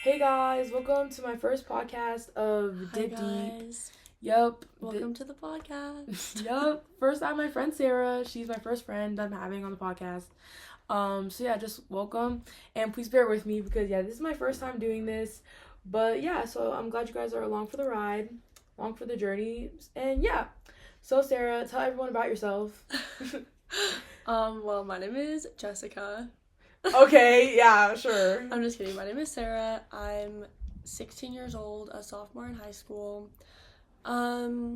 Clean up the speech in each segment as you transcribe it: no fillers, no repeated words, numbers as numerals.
Hey guys, welcome to my first podcast of Hi Dip Deep. guys. Yup. Welcome to the podcast. Yup. First time my friend Sarah. She's my first friend I'm having on the podcast. So yeah, just welcome and please bear with me because this is my first time doing this. But yeah, so I'm glad you guys are along for the ride, along for the journey. And yeah. So Sarah, tell everyone about yourself. Well, my name is Jessica. Okay, yeah, sure. I'm just kidding. My name is Sarah. I'm 16 years old, a sophomore in high school. I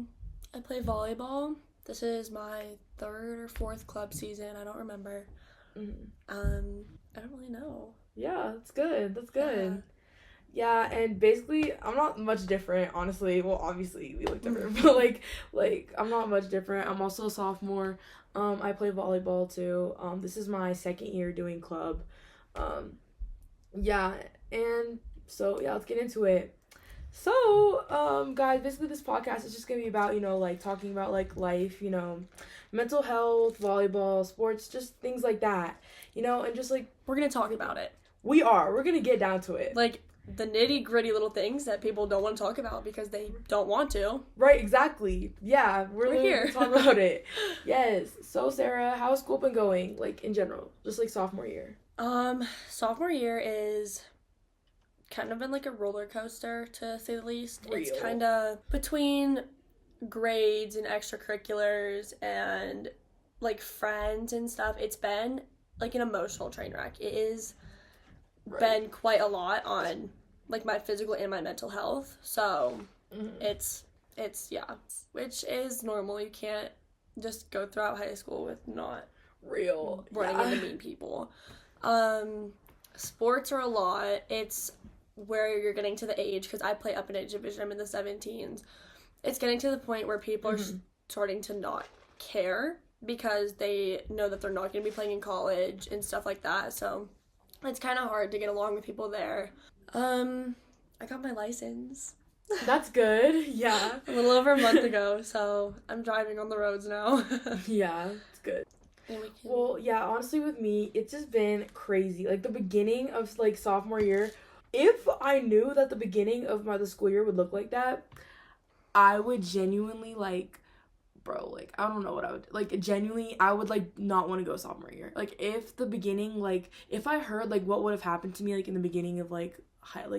play volleyball. This is my third or fourth club season. I don't remember. I don't really know. Yeah, that's good. That's good. Yeah, and basically, I'm not much different, honestly. Well, obviously, we look different, but, like, I'm not much different. I'm also a sophomore. I play volleyball, too. This is my second year doing club. Yeah, and so, yeah, let's get into it. So, guys, basically, this podcast is just gonna be about, like, talking about, like, life, mental health, volleyball, sports, just things like that, and just, like... We're gonna talk about it. We're gonna get down to it. Like, the nitty-gritty little things that people don't want to talk about because they don't want to. Right, exactly. Yeah, we're here to talk about it. Yes. So, Sarah, how's school been going, like, in general? Just, like, sophomore year. Sophomore year is kind of been like a roller coaster, to say the least. Real. It's kind of between grades and extracurriculars and, like, friends and stuff. It's been, like, an emotional train wreck. It is... been quite a lot on, like, my physical and my mental health, so it's which is normal. You can't just go throughout high school with not running into mean people. Sports are a lot. It's where you're getting to the age, because I play up in age division, I'm in the 17s. It's getting to the point where people are starting to not care because they know that they're not going to be playing in college and stuff like that, so it's kind of hard to get along with people there. I got my license. That's good. Yeah. A little over a month ago, so I'm driving on the roads now. Yeah, it's good. Well, yeah, honestly with me, it's just been crazy. Like, the beginning of, like, sophomore year, if I knew that the beginning of the school year would look like that, I would genuinely, like... Bro, like, I don't know what I would, like, genuinely, I would, like, not want to go sophomore year. Like, if the beginning, like, if I heard, like, what would have happened to me, like, in the beginning of, like,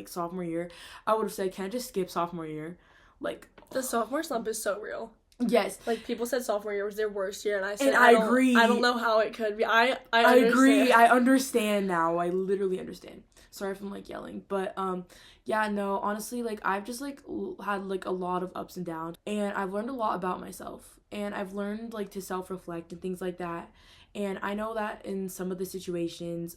sophomore year, I would have said, can I just skip sophomore year? Like, the sophomore slump is so real. Yes. Like, people said sophomore year was their worst year, and I said, and I agree. I don't know how it could be. I agree. I understand now. I literally understand. Sorry if I'm, like, yelling. But, yeah, no, honestly, like, I've just, like, had, like, a lot of ups and downs. And I've learned a lot about myself. And I've learned, like, to self-reflect and things like that. And I know that in some of the situations,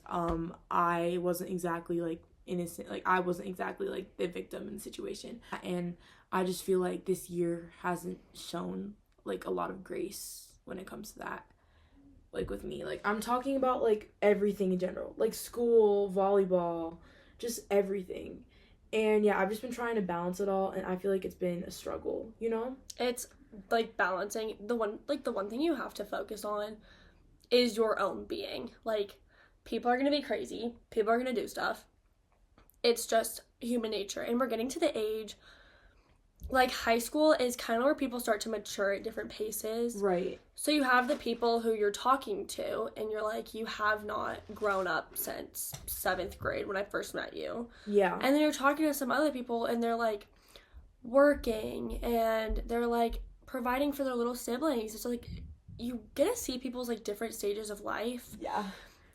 I wasn't exactly, like, innocent. Like, I wasn't exactly, like, the victim in the situation. And I just feel like this year hasn't shown, like, a lot of grace when it comes to that. Like, with me. Like, I'm talking about, like, everything in general. Like, school, volleyball, just everything. And, yeah, I've just been trying to balance it all, and I feel like it's been a struggle, It's, like, balancing. The one thing you have to focus on is your own being. Like, people are going to be crazy. People are going to do stuff. It's just human nature. And we're getting to the age... Like, high school is kind of where people start to mature at different paces. Right. So you have the people who you're talking to, and you're like, you have not grown up since 7th grade when I first met you. Yeah. And then you're talking to some other people, and they're, like, working, and they're, like, providing for their little siblings. It's, like, you get to see people's, like, different stages of life. Yeah.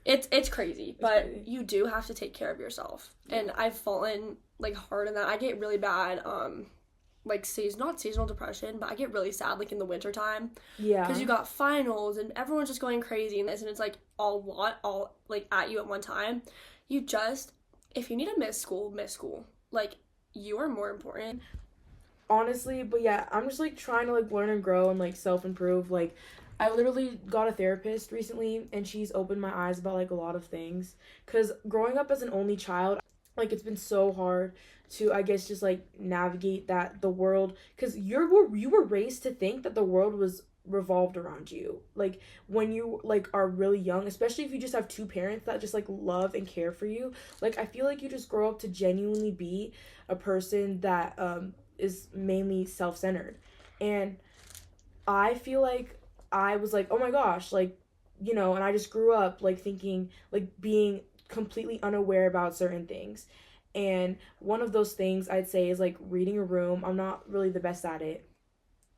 It's crazy, but you do have to take care of yourself. Yeah. And I've fallen, like, hard in that. I get really bad, like, not seasonal depression, but I get really sad, like, in the wintertime. Yeah. Because you got finals, and everyone's just going crazy in this, and it's, like, all, like, at you at one time. You just, if you need to miss school. Like, you are more important. Honestly, but yeah, I'm just, like, trying to, like, learn and grow and, like, self-improve. Like, I literally got a therapist recently, and she's opened my eyes about, like, a lot of things. Because growing up as an only child, like, it's been so hard to, I guess, just, like, navigate the world, because you were raised to think that the world was revolved around you. Like when you like are really young, especially if you just have two parents that just like love and care for you, like I feel like you just grow up to genuinely be a person that is mainly self-centered. And I feel like I was like, oh my gosh, like, you know, and I just grew up like thinking, like being completely unaware about certain things. And one of those things I'd say is like reading a room. I'm not really the best at it,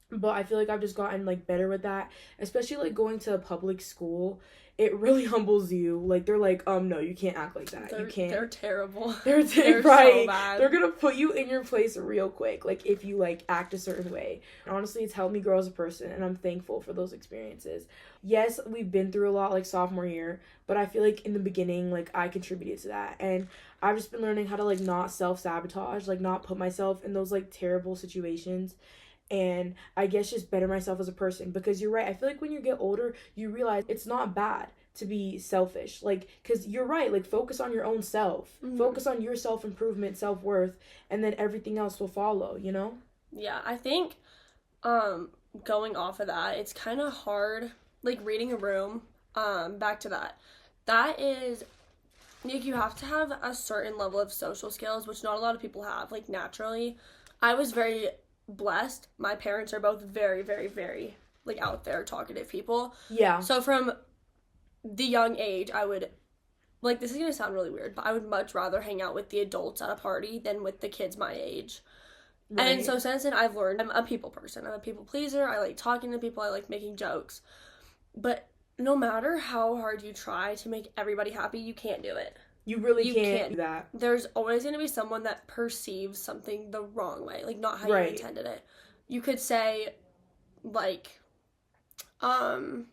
but I feel like I've just gotten like better with that, especially like going to a public school. It really humbles you. Like they're like, no, you can't act like that. You can't. They're terrible. They're right. So bad. They're gonna put you in your place real quick. Like if you like act a certain way. Honestly, it's helped me grow as a person, and I'm thankful for those experiences. Yes, we've been through a lot like sophomore year, but I feel like in the beginning, like I contributed to that, and I've just been learning how to like not self-sabotage, like not put myself in those like terrible situations. And I guess just better myself as a person, because you're right. I feel like when you get older, you realize it's not bad to be selfish, like, because you're right, like focus on your own self, focus on your self-improvement, self-worth, and then everything else will follow, you know? Yeah, I think going off of that, it's kind of hard, like reading a room, back to that is like you have to have a certain level of social skills, which not a lot of people have, like naturally. I was very blessed. My parents are both very, very, very like out there talkative people. Yeah. So from the young age, I would, like, this is gonna sound really weird, but I would much rather hang out with the adults at a party than with the kids my age. Right. And so since then, I've learned I'm a people person. I'm a people pleaser. I like talking to people. I like making jokes. But no matter how hard you try to make everybody happy, you can't do it. You really can't do that. There's always going to be someone that perceives something the wrong way, like not how you intended it. You could say, like, oh,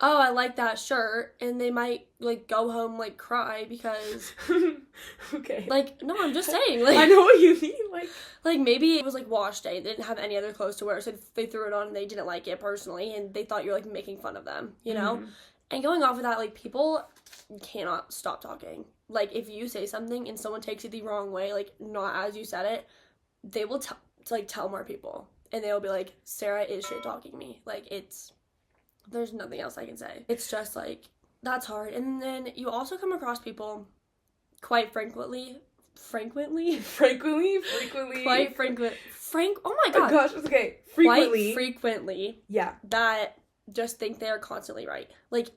I like that shirt, and they might, like, go home, like, cry because, okay. Like, no, I'm just saying, like, I know what you mean, like, maybe it was, like, wash day, they didn't have any other clothes to wear, so they threw it on, and they didn't like it personally, and they thought you were, like, making fun of them, you know? And going off of that, like, people cannot stop talking. Like, if you say something and someone takes it the wrong way, like, not as you said it, they will, tell more people, and they'll be like, Sarah is shit-talking me, like, there's nothing else I can say. It's just, like, that's hard. And then you also come across people quite frequently. Oh my god. Oh gosh, it's okay. Quite frequently. Yeah. That just think they are constantly right. Like,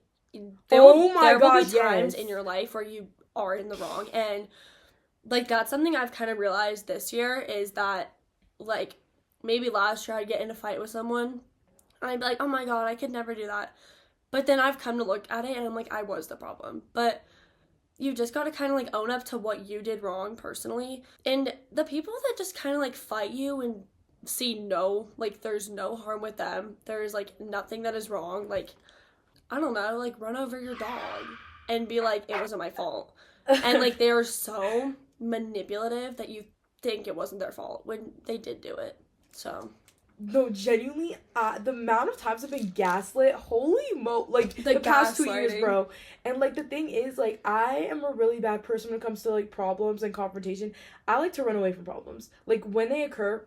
there will be times in your life where you are in the wrong. And, like, that's something I've kind of realized this year is that, like, maybe last year I'd get in a fight with someone and I'd be like, oh my god, I could never do that. But then I've come to look at it and I'm like, I was the problem. But you just got to kind of like own up to what you did wrong personally. And the people that just kind of like fight you and see like there's no harm with them. There's like nothing that is wrong. Like, I don't know, like run over your dog and be like, it wasn't my fault. And like they're so manipulative that you think it wasn't their fault when they did do it. So... No, genuinely, the amount of times I've been gaslit, like, the past 2 years, bro. And, like, the thing is, like, I am a really bad person when it comes to, like, problems and confrontation. I like to run away from problems. Like, when they occur,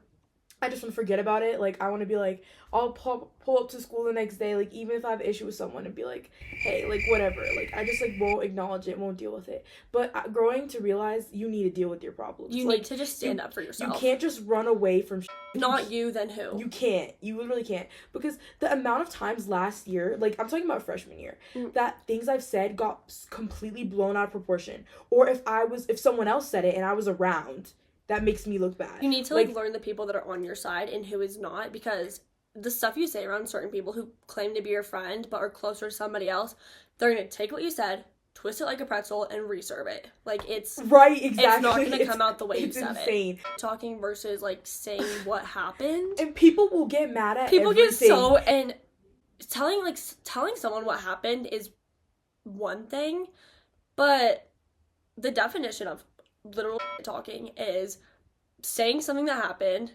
I just want to forget about it. Like, I want to be, like, I'll pull up to school the next day, like, even if I have an issue with someone, and be like, hey, like, whatever. Like, I just, like, won't acknowledge it, won't deal with it. But growing to realize you need to deal with your problems. You need to just stand up for yourself. You can't just run away from Not you, then who? You can't. You literally can't. Because the amount of times last year, like, I'm talking about freshman year, that things I've said got completely blown out of proportion. Or if someone else said it and I was around, that makes me look bad. You need to, like, learn the people that are on your side and who is not, because the stuff you say around certain people who claim to be your friend but are closer to somebody else, they're going to take what you said, twist it like a pretzel, and reserve it. Like, it's... Right, exactly. It's not going to come out the way you said insane. It. Talking versus, like, saying what happened. And people will get mad at people everything. And telling someone what happened is one thing, but the definition of literal talking is saying something that happened,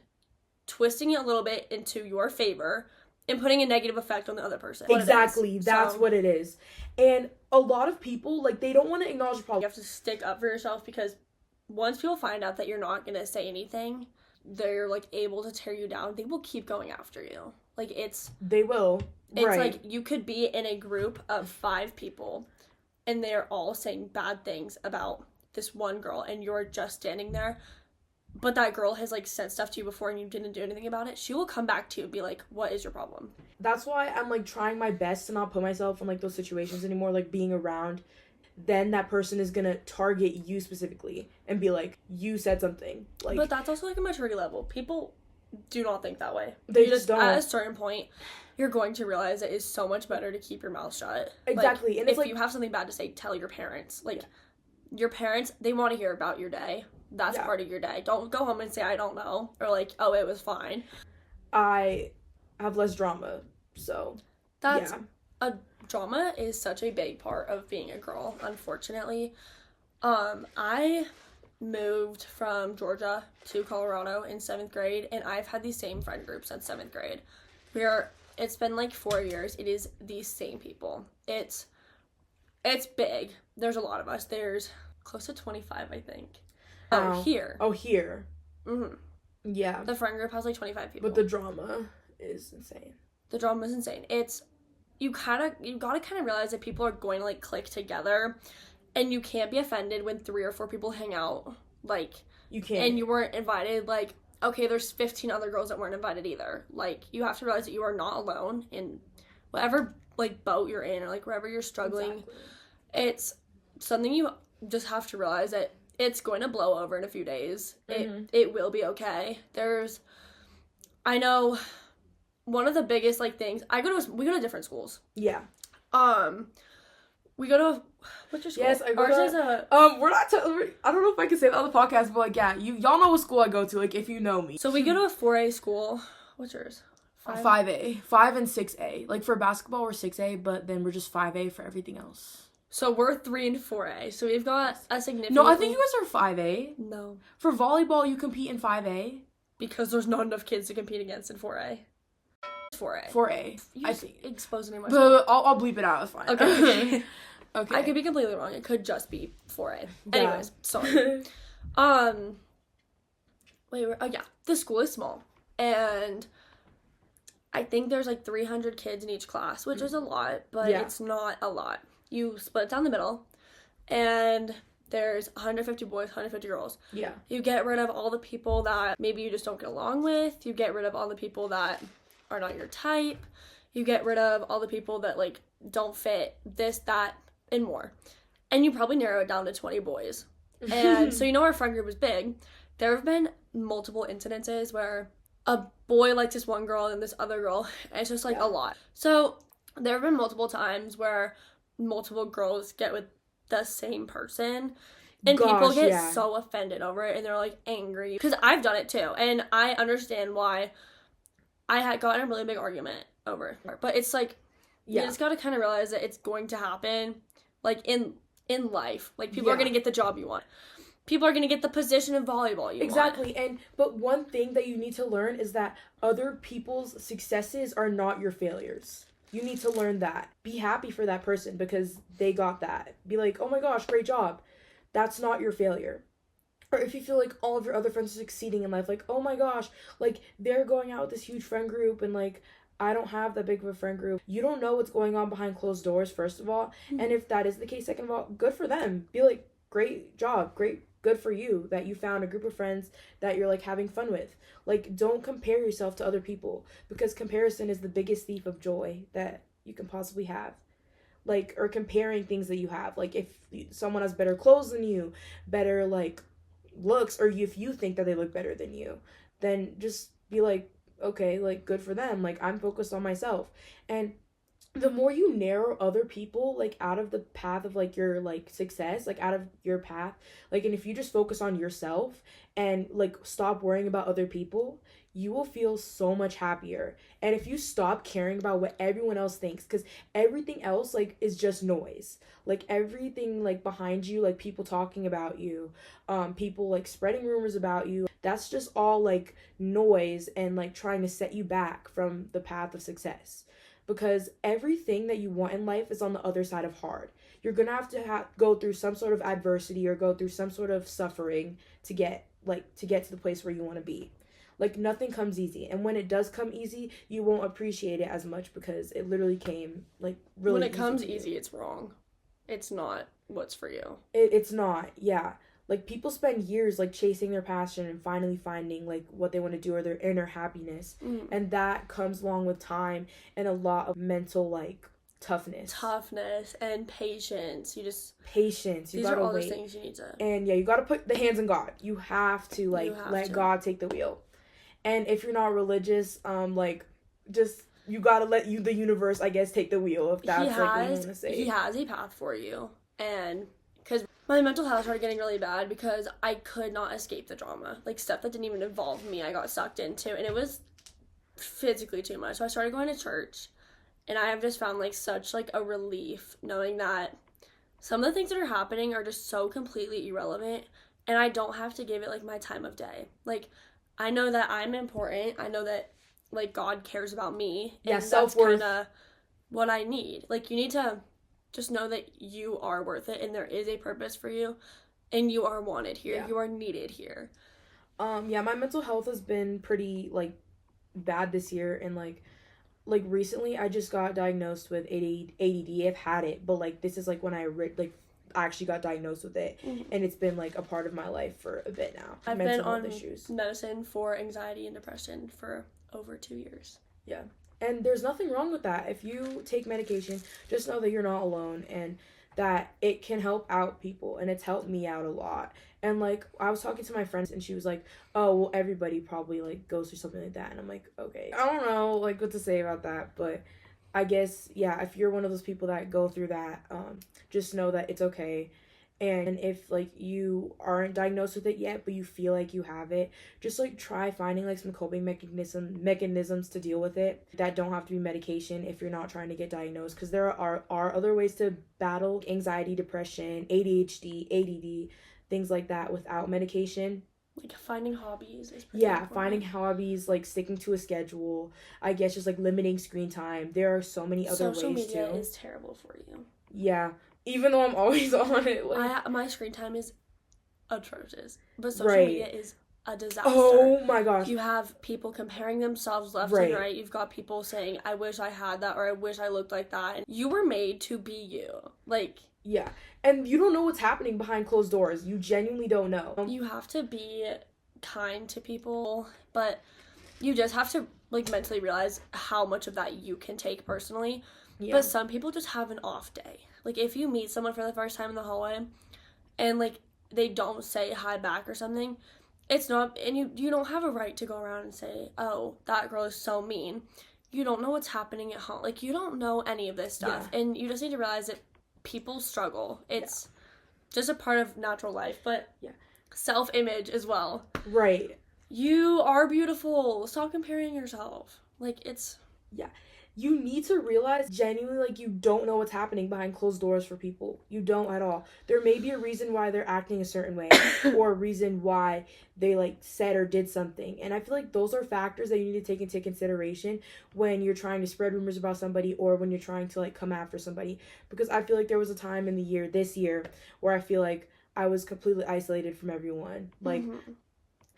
twisting it a little bit into your favor, and putting a negative effect on the other person. Exactly. That's what it is. And a lot of people, like, they don't want to acknowledge the problem. You have to stick up for yourself, because once people find out that you're not going to say anything, they're, like, able to tear you down. They will keep going after you. Like, they will. It's right. like you could be in a group of 5 people and they're all saying bad things about this one girl and you're just standing there, but that girl has like said stuff to you before and you didn't do anything about it. She will come back to you and be like, what is your problem? That's why I'm like trying my best to not put myself in like those situations anymore, like being around. Then that person is gonna target you specifically and be like, you said something. Like, but that's also like a maturity level. People do not think that way. They just don't. At a certain point, you're going to realize it is so much better to keep your mouth shut. Exactly. Like, and if you have something bad to say, tell your parents. Like, your parents, they want to hear about your day. That's part of your day. Don't go home and say, I don't know. Or like, oh, it was fine. I have less drama, so. Drama is such a big part of being a girl, unfortunately. I moved from Georgia to Colorado in 7th grade, and I've had the same friend group since 7th grade. It's been like 4 years. It is the same people. It's big. There's a lot of us. There's close to 25, I think. Here. Oh, here. Mm-hmm. Yeah. The friend group has like 25 people. But the drama is insane. The drama is insane. You gotta kind of realize that people are going to like click together, and you can't be offended when 3 or 4 people hang out. Like, you can't. And you weren't invited. Like, okay, there's 15 other girls that weren't invited either. Like, you have to realize that you are not alone in whatever like boat you're in, or like wherever you're struggling. Exactly. It's something you just have to realize that it's going to blow over in a few days. Mm-hmm. It will be okay. I know one of the biggest like things, we go to different schools. Yeah. We go to, what's your school? Yes, I go Ours to, is a, we're not, I don't know if I can say that on the podcast, but like, yeah, y'all know what school I go to, like, if you know me. So we go to a 4A school. What's yours? 5A. 5 and 6A. Like, for basketball, we're 6A, but then we're just 5A for everything else. So we're 3 and 4A. So we've got a significant... No, I think you guys are 5A. No. For volleyball, you compete in 5A. Because there's not enough kids to compete against in 4A. 4A. 4A. You I think. Exposing myself. But I'll bleep it out. It's fine. Okay. Okay. I could be completely wrong. It could just be 4A. Yeah. Anyways, sorry. The school is small. And I think there's like 300 kids in each class, which is a lot, but it's not a lot. You split it down the middle, and there's 150 boys, 150 girls. Yeah. You get rid of all the people that maybe you just don't get along with. You get rid of all the people that are not your type. You get rid of all the people that, like, don't fit this, that, and more. And you probably narrow it down to 20 boys. And so our friend group is big. There have been multiple incidences where a boy likes this one girl and this other girl, and it's just, like, a lot. So there have been multiple times where multiple girls get with the same person, and people get so offended over it, and they're like angry, because I've done it too, and I understand why. I had gotten a really big argument over it, but it's like you just gotta kind of realize that it's going to happen, like in life. Like, people are gonna get the job you want, people are gonna get the position in volleyball you want. And but one thing that you need to learn is that other people's successes are not your failures. You need to learn that. Be happy for that person because they got that. Be like, oh my gosh, great job. That's not your failure. Or if you feel like all of your other friends are succeeding in life, like, oh my gosh, like, they're going out with this huge friend group and, like, I don't have that big of a friend group. You don't know what's going on behind closed doors, first of all. Mm-hmm. And if that is the case, second of all, good for them. Be like, great job, good for you that you found a group of friends that you're, like, having fun with. Like, don't compare yourself to other people, because comparison is the biggest thief of joy that you can possibly have. Like, or comparing things that you have. Like, if someone has better clothes than you, better, like, looks, or if you think that they look better than you, then just be like, okay, like, good for them. Like, I'm focused on myself. And the more you narrow other people, like, out of the path of, like, your, like, success, like, out of your path, like, and if you just focus on yourself and, like, stop worrying about other people, you will feel so much happier. And if you stop caring about what everyone else thinks, because everything else, like, is just noise. Like, everything, like, behind you, like, people talking about you, people, like, spreading rumors about you, that's just all, like, noise and, like, trying to set you back from the path of success. Because everything that you want in life is on the other side of hard. You're going to have to go through some sort of adversity or go through some sort of suffering to get to the place where you want to be. Like, nothing comes easy. And when it does come easy, you won't appreciate it as much because it literally came, like, really When it comes easy, it's wrong. It's not what's for you. It's not, yeah. Like, people spend years, like, chasing their passion and finally finding, like, what they want to do or their inner happiness. Mm. And that comes along with time and a lot of mental, like, toughness And patience. Patience. These are all those things you need to. And, yeah, you got to put the hands in God. You have to, like, let God take the wheel. And if you're not religious, like, just, you got to let the universe, I guess, take the wheel, if that's, like, what you want to say. He has a path for you. And because my mental health started getting really bad because I could not escape the drama. Like, stuff that didn't even involve me, I got sucked into. And it was physically too much. So I started going to church. And I have just found, like, such, like, a relief knowing that some of the things that are happening are just so completely irrelevant. And I don't have to give it, like, my time of day. Like, I know that I'm important. I know that, like, God cares about me. Yeah, and self-worth. That's kind of what I need. Like, you need to just know that you are worth it and there is a purpose for you and you are wanted here. Yeah. You are needed here. Yeah, my mental health has been pretty, like, bad this year. And, like recently I just got diagnosed with ADD. I've had it, but, like, this is, like, when I actually got diagnosed with it. Mm-hmm. And it's been, like, a part of my life for a bit now. I've been on medicine for anxiety and depression for over 2 years. Yeah. And there's nothing wrong with that. If you take medication, just know that you're not alone and that it can help out people. And it's helped me out a lot. And, like, I was talking to my friends and she was like, oh, well, everybody probably, like, goes through something like that. And I'm like, okay. I don't know, like, what to say about that. But I guess, yeah, if you're one of those people that go through that, just know that it's okay. And if, like, you aren't diagnosed with it yet, but you feel like you have it, just, like, try finding, like, some coping mechanisms to deal with it that don't have to be medication if you're not trying to get diagnosed. Because there are other ways to battle anxiety, depression, ADHD, ADD, things like that without medication. Like, finding hobbies is pretty important. Finding hobbies, like, sticking to a schedule. I guess just, like, limiting screen time. There are so many other ways, too. Social media is terrible for you. Yeah. Even though I'm always on it. Like, my screen time is atrocious. But social media is a disaster. Oh, my gosh. You have people comparing themselves left and right. You've got people saying, I wish I had that, or I wish I looked like that. And you were made to be you. Like... Yeah. And you don't know what's happening behind closed doors. You genuinely don't know. You have to be kind to people, but you just have to, like, mentally realize how much of that you can take personally. Yeah. But some people just have an off day. Like, if you meet someone for the first time in the hallway and, like, they don't say hi back or something, it's not, and you don't have a right to go around and say, oh, that girl is so mean. You don't know what's happening at home. Like, you don't know any of this stuff. Yeah. And you just need to realize that people struggle. It's just a part of natural life, but self-image as well. Right. You are beautiful. Stop comparing yourself. Like, it's... Yeah. You need to realize genuinely, like, you don't know what's happening behind closed doors for people. You don't at all. There may be a reason why they're acting a certain way or a reason why they, like, said or did something. And I feel like those are factors that you need to take into consideration when you're trying to spread rumors about somebody or when you're trying to, like, come after somebody. Because I feel like there was a time in this year, where I feel like I was completely isolated from everyone. Like,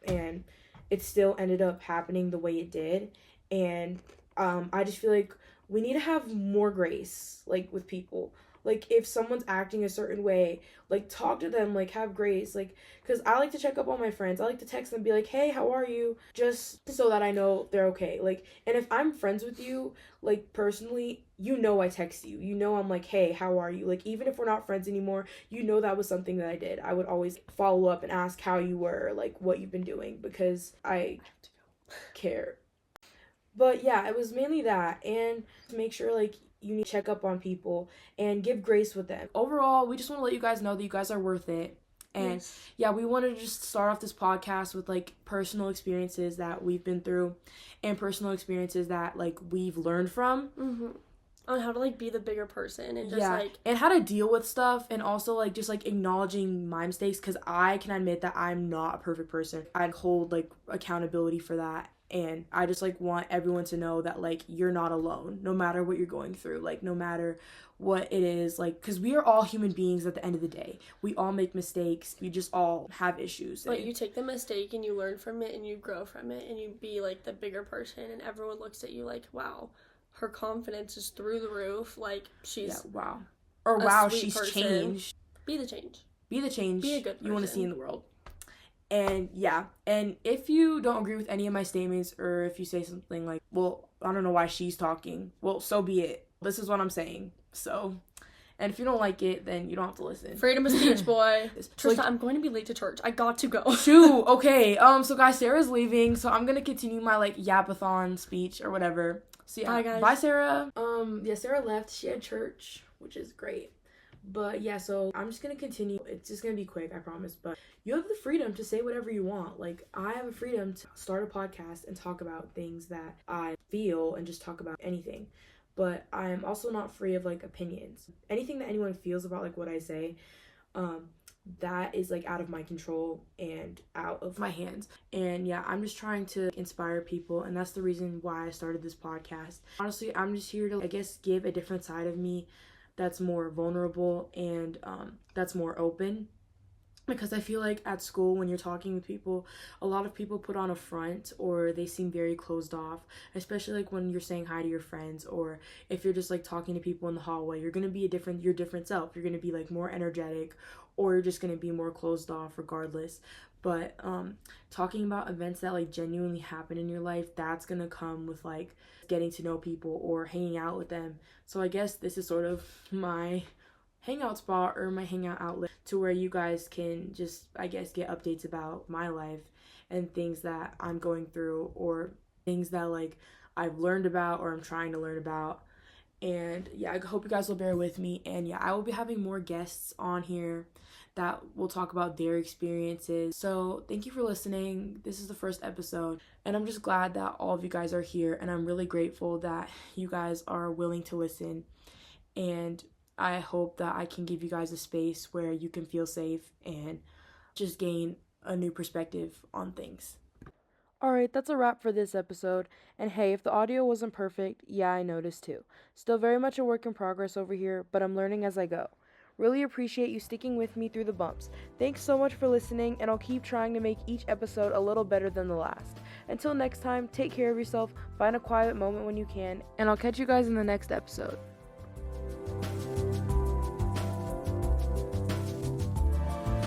and it still ended up happening the way it did. And I just feel like we need to have more grace, like, with people. Like, if someone's acting a certain way, like, talk to them, like, have grace. Like, because I like to check up on my friends. I like to text them, be like, hey, how are you? Just so that I know they're okay. Like, and if I'm friends with you, like, personally, you know I text you. You know I'm like, hey, how are you? Like, even if we're not friends anymore, you know that was something that I did. I would always follow up and ask how you were, like, what you've been doing, because I care. But yeah, it was mainly that, and to make sure, like, you need to check up on people and give grace with them. Overall, we just want to let you guys know that you guys are worth it. And yeah, we wanted to just start off this podcast with, like, personal experiences that we've been through and personal experiences that, like, we've learned from. On how to, like, be the bigger person and just, like... and how to deal with stuff, and also, like, just, like, acknowledging my mistakes, because I can admit that I'm not a perfect person. I'd hold, like, accountability for that. And I just like want everyone to know that like you're not alone, no matter what you're going through, like no matter what it is, like, because we are all human beings at the end of the day. We all make mistakes. We just all have issues. But you take the mistake and you learn from it and you grow from it and you be like the bigger person, and everyone looks at you like, wow, her confidence is through the roof. Like, she's wow. Or wow, she's person. Changed. Be the change. Be the change be a good person you want to see in the world. And yeah, and if you don't agree with any of my statements, or if you say something like, well, I don't know why she's talking, well, so be it. This is what I'm saying. So, and if you don't like it, then you don't have to listen. Freedom of speech, boy. Tristan, like, I'm going to be late to church. I got to go. Shoot, okay. So guys, Sarah's leaving, so I'm gonna continue my like yapathon speech or whatever. So yeah, bye guys. Bye, Sarah. Yeah, Sarah left. She had church, which is great. But yeah, so I'm just gonna continue. It's just gonna be quick, I promise. But you have the freedom to say whatever you want. Like, I have a freedom to start a podcast and talk about things that I feel and just talk about anything. But I'm also not free of like opinions. Anything that anyone feels about like what I say, that is like out of my control and out of my hands. And yeah, I'm just trying to inspire people, and that's the reason why I started this podcast. Honestly, I'm just here to, I guess, give a different side of me that's more vulnerable and that's more open. Because I feel like at school, when you're talking with people, a lot of people put on a front, or they seem very closed off, especially like when you're saying hi to your friends, or if you're just like talking to people in the hallway. You're gonna be your different self. You're gonna be like more energetic, or you're just gonna be more closed off regardless. But talking about events that like genuinely happen in your life, that's gonna come with like getting to know people or hanging out with them. So I guess this is sort of my hangout spot, or my hangout outlet, to where you guys can just, I guess, get updates about my life and things that I'm going through, or things that like I've learned about or I'm trying to learn about. And yeah, I hope you guys will bear with me. And yeah, I will be having more guests on here that will talk about their experiences. So thank you for listening. This is the first episode, and I'm just glad that all of you guys are here, and I'm really grateful that you guys are willing to listen. And I hope that I can give you guys a space where you can feel safe and just gain a new perspective on things. Alright, that's a wrap for this episode. And hey, if the audio wasn't perfect, yeah, I noticed too. Still very much a work in progress over here, but I'm learning as I go. Really appreciate you sticking with me through the bumps. Thanks so much for listening, and I'll keep trying to make each episode a little better than the last. Until next time, take care of yourself, find a quiet moment when you can, and I'll catch you guys in the next episode.